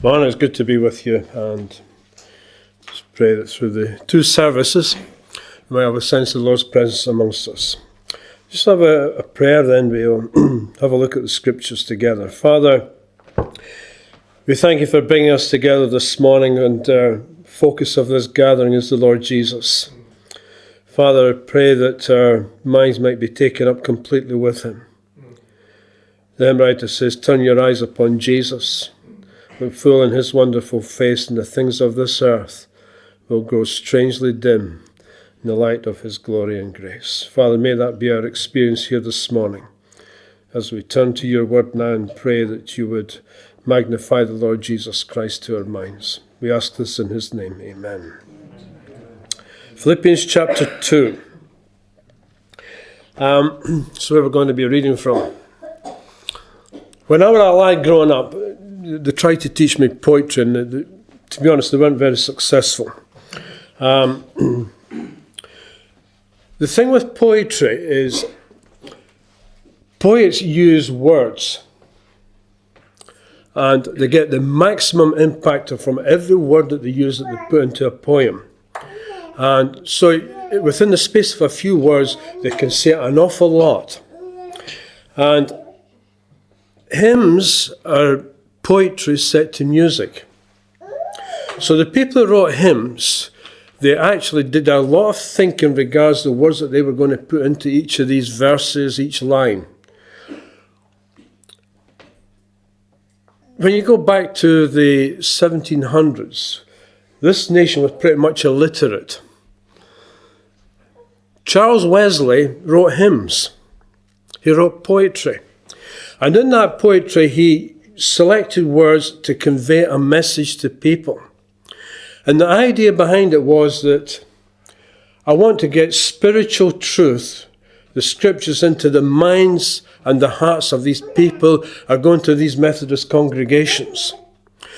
Morning, it's good to be with you, and just pray that through the two services we may have a sense of the Lord's presence amongst us. Just have a prayer, then we'll have a look at the scriptures together. Father, we thank you for bringing us together this morning, and our focus of this gathering is the Lord Jesus. Father, I pray that our minds might be taken up completely with him. The hymn writer says, turn your eyes upon Jesus. Look full in his wonderful face, and the things of this earth will grow strangely dim in the light of his glory and grace. Father, may that be our experience here this morning as we turn to your word now and pray that you would magnify the Lord Jesus Christ to our minds. We ask this in his name. Amen. Philippians chapter 2. So where we're going to be reading from. Whenever I like growing up, they tried to teach me poetry, and to be honest, they weren't very successful. The thing with poetry is poets use words, and they get the maximum impact from every word that they use that they put into a poem. And so within the space of a few words, they can say an awful lot. And hymns are poetry set to music. So the people who wrote hymns, they actually did a lot of thinking in regards to the words that they were going to put into each of these verses, each line. When you go back to the 1700s, this nation was pretty much illiterate. Charles Wesley wrote hymns. He wrote poetry. And in that poetry, he selected words to convey a message to people. And the idea behind it was that I want to get spiritual truth, the scriptures, into the minds and the hearts of these people who are going to these Methodist congregations.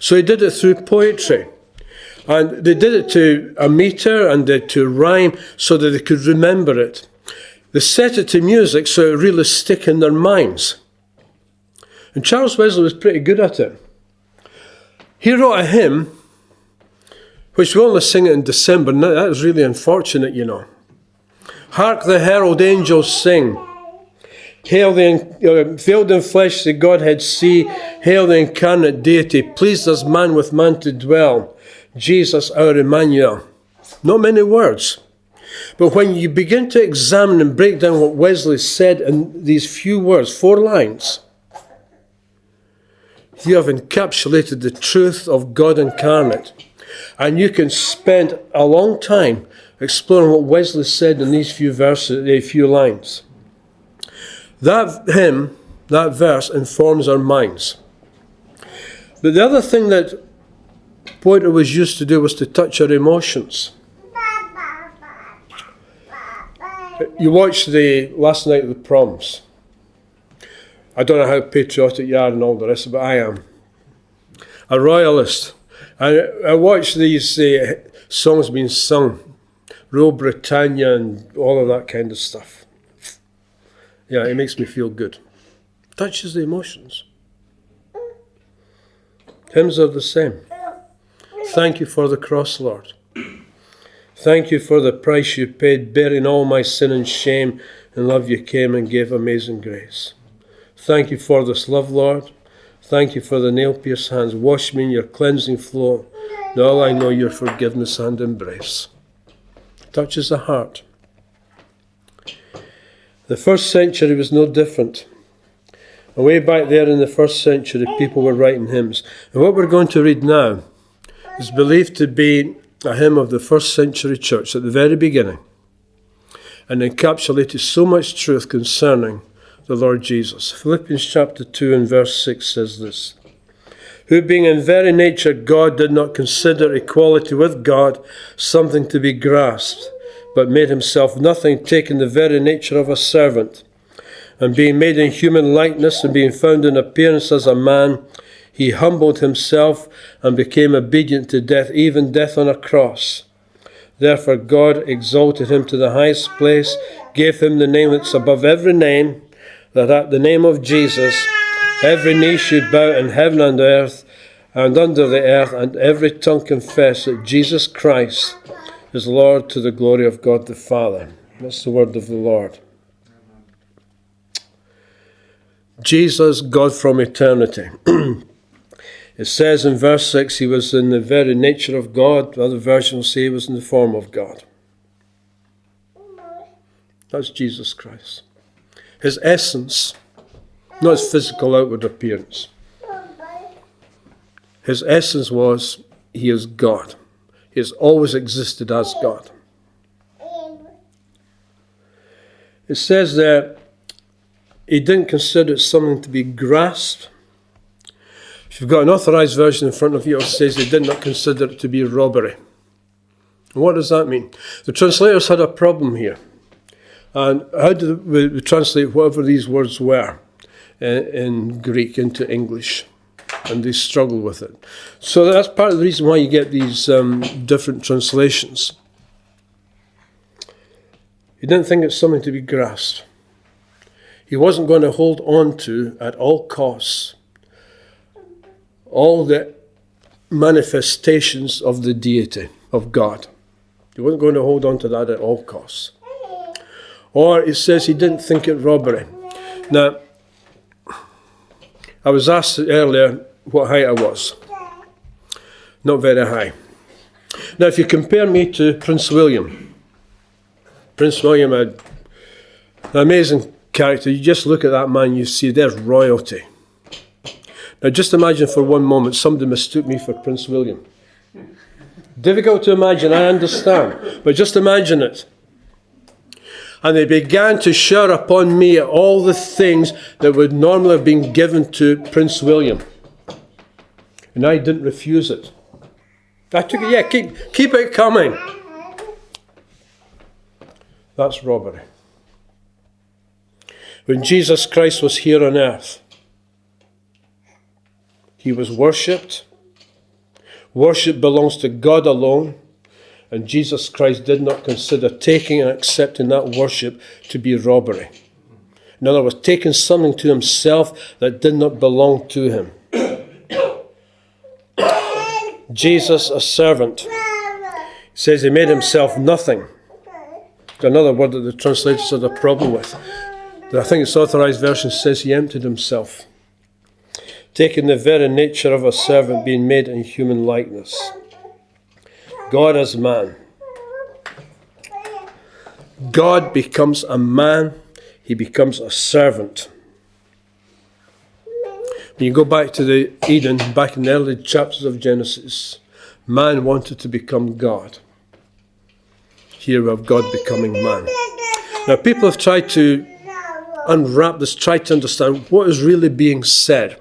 So he did it through poetry. And they did it to a meter and to rhyme so that they could remember it. They set it to music so it really stick in their minds. And Charles Wesley was pretty good at it. He wrote a hymn, which we only sing it in December. Now, that was really unfortunate, you know. Hark the herald angels sing. Hail the veiled in flesh the Godhead see. Hail the incarnate deity, pleased as man with man to dwell. Jesus our Emmanuel. Not many words. But when you begin to examine and break down what Wesley said in these few words, 4 lines, you have encapsulated the truth of God incarnate. And you can spend a long time exploring what Wesley said in these few verses, a few lines. That hymn, that verse, informs our minds. But the other thing that poetry was used to do was to touch our emotions. You watched the last night of the proms. I don't know how patriotic you are and all the rest, but I am. A royalist. I watch these songs being sung. Rule Britannia and all of that kind of stuff. Yeah, it makes me feel good. Touches the emotions. Hymns are the same. Thank you for the cross, Lord. Thank you for the price you paid, bearing all my sin and shame. In love you came and gave amazing grace. Thank you for this love, Lord. Thank you for the nail-pierced hands. Wash me in your cleansing flow. Now all I know your forgiveness and embrace. Touches the heart. The first century was no different. And way back there in the first century, people were writing hymns. And what we're going to read now is believed to be a hymn of the first century church at the very beginning, and encapsulated so much truth concerning the Lord Jesus. Philippians chapter 2 and verse 6 says this: who being in very nature God did not consider equality with God something to be grasped, but made himself nothing, taking the very nature of a servant, and being made in human likeness, and being found in appearance as a man, he humbled himself and became obedient to death, even death on a cross. Therefore God exalted him to the highest place, gave him the name that's above every name, that at the name of Jesus every knee should bow in heaven and earth and under the earth, and every tongue confess that Jesus Christ is Lord, to the glory of God the Father. That's the word of the Lord. Jesus, God from eternity. It says in verse 6, he was in the very nature of God. Other versions say he was in the form of God. That's Jesus Christ. His essence, not his physical outward appearance. His essence was, he is God. He has always existed as God. It says that he didn't consider it something to be grasped. If you've got an authorized version in front of you, it says he did not consider it to be robbery. And what does that mean? The translators had a problem here. And how did we translate whatever these words were in Greek into English? And they struggled with it. So that's part of the reason why you get these different translations. He didn't think it's something to be grasped. He wasn't going to hold on to, at all costs, all the manifestations of the deity, of God. He wasn't going to hold on to that at all costs. Or it says he didn't think it robbery. Now, I was asked earlier what height I was. Not very high. Now, if you compare me to Prince William, had an amazing character. You just look at that man, you see there's royalty. Now, just imagine for one moment somebody mistook me for Prince William. Difficult to imagine, I understand, but just imagine it. And they began to shower upon me all the things that would normally have been given to Prince William. And I didn't refuse it. I took it, keep it coming. That's robbery. When Jesus Christ was here on earth, he was worshipped. Worship belongs to God alone. And Jesus Christ did not consider taking and accepting that worship to be robbery. In other words, taking something to himself that did not belong to him. Jesus, a servant. He says he made himself nothing. It's another word that the translators had a problem with. I think its authorized version says he emptied himself, taking the very nature of a servant, being made in human likeness. God as man. God becomes a man. He becomes a servant. When you go back to the Eden, back in the early chapters of Genesis, man wanted to become God. Here we have God becoming man. Now people have tried to unwrap this, try to understand what is really being said.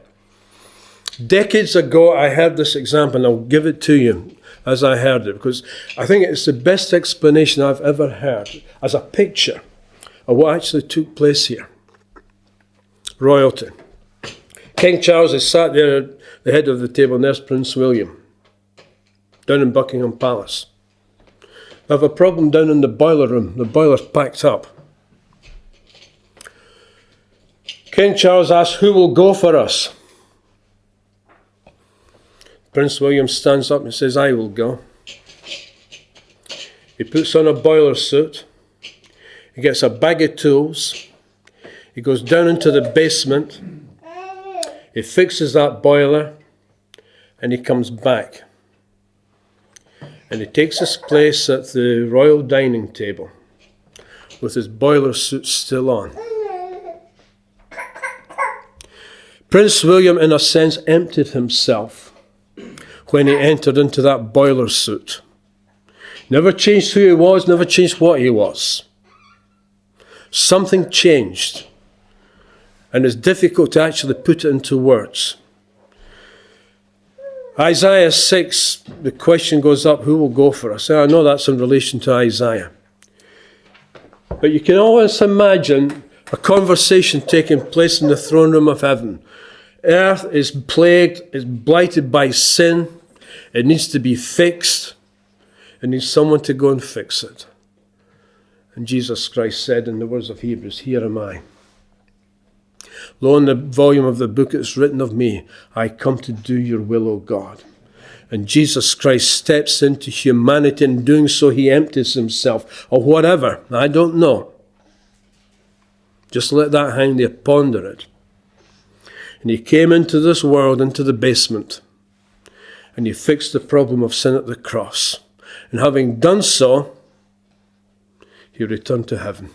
Decades ago, I heard this example, and I'll give it to you as I heard it, because I think it's the best explanation I've ever heard as a picture of what actually took place here. Royalty. King Charles is sat there at the head of the table, and there's Prince William, down in Buckingham Palace. I have a problem down in the boiler room. The boiler's packed up. King Charles asks, who will go for us? Prince William stands up and says, I will go. He puts on a boiler suit. He gets a bag of tools. He goes down into the basement. He fixes that boiler. And he comes back. And he takes his place at the royal dining table with his boiler suit still on. Prince William, in a sense, emptied himself when he entered into that boiler suit. Never changed who he was, never changed what he was. Something changed. And it's difficult to actually put it into words. Isaiah 6, the question goes up, who will go for us? I know that's in relation to Isaiah. But you can always imagine a conversation taking place in the throne room of heaven. Earth is plagued, is blighted by sin. It needs to be fixed. It needs someone to go and fix it. And Jesus Christ said in the words of Hebrews, here am I. Lo, in the volume of the book it's written of me, I come to do your will, O God. And Jesus Christ steps into humanity, and in doing so he empties himself, or whatever, I don't know. Just let that hang there, ponder it. And he came into this world, into the basement, and he fixed the problem of sin at the cross. And having done so, he returned to heaven.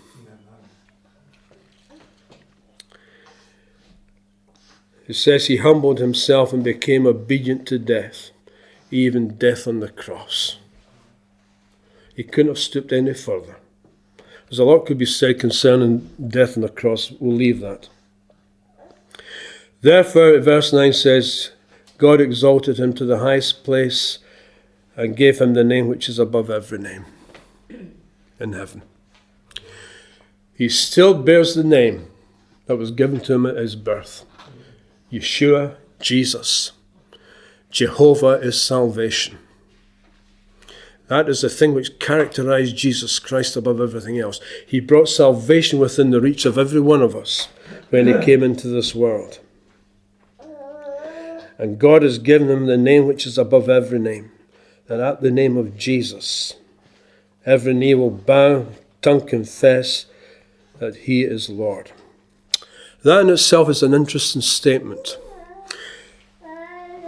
It says he humbled himself and became obedient to death, even death on the cross. He couldn't have stooped any further. There's a lot could be said concerning death on the cross. We'll leave that. Therefore, verse 9 says, God exalted him to the highest place and gave him the name which is above every name in heaven. He still bears the name that was given to him at his birth. Yeshua, Jesus. Jehovah is salvation. That is the thing which characterized Jesus Christ above everything else. He brought salvation within the reach of every one of us when he came into this world. And God has given him the name which is above every name, that at the name of Jesus, every knee will bow, tongue confess that he is Lord. That in itself is an interesting statement.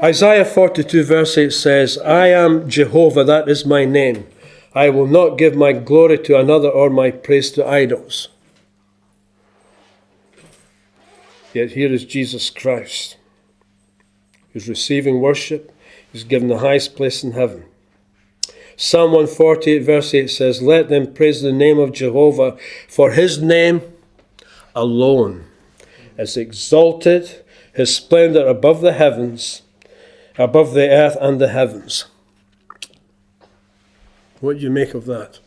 Isaiah 42 verse 8 says, I am Jehovah, that is my name. I will not give my glory to another or my praise to idols. Yet here is Jesus Christ. He's receiving worship. He's given the highest place in heaven. Psalm 148 verse 8 says, let them praise the name of Jehovah, for his name alone is exalted, his splendor above the heavens, above the earth and the heavens. What do you make of that?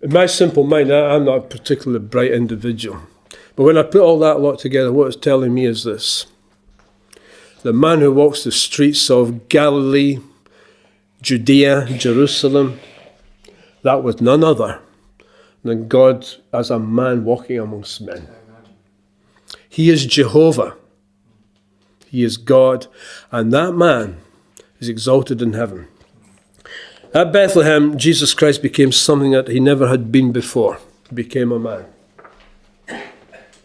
In my simple mind, I'm not a particularly bright individual. But when I put all that lot together, what it's telling me is this. The man who walks the streets of Galilee, Judea, Jerusalem, that was none other than God as a man walking amongst men. He is Jehovah. He is God, and that man is exalted in heaven. At Bethlehem, Jesus Christ became something that he never had been before. He became a man.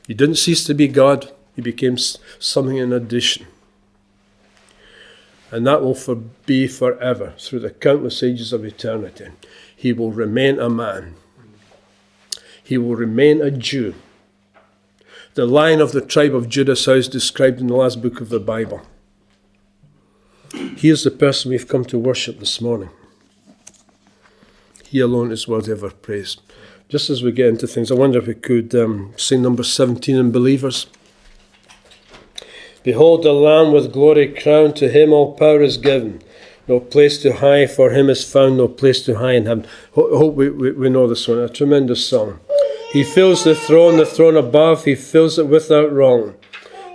He didn't cease to be God. He became something in addition. And that will be forever, through the countless ages of eternity. He will remain a man. He will remain a Jew. The Lion of the tribe of Judah, so is described in the last book of the Bible. He is the person we've come to worship this morning. He alone is worthy of our praise. Just as we get into things, I wonder if we could sing number 17 in Believers. Behold the Lamb with glory crowned, to him all power is given. No place too high for him is found, no place too high in heaven. Hope we know this one, a tremendous song. He fills the throne above, he fills it without wrong.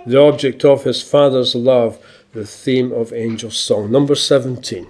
The object of his Father's love, the theme of angel song. Number 17.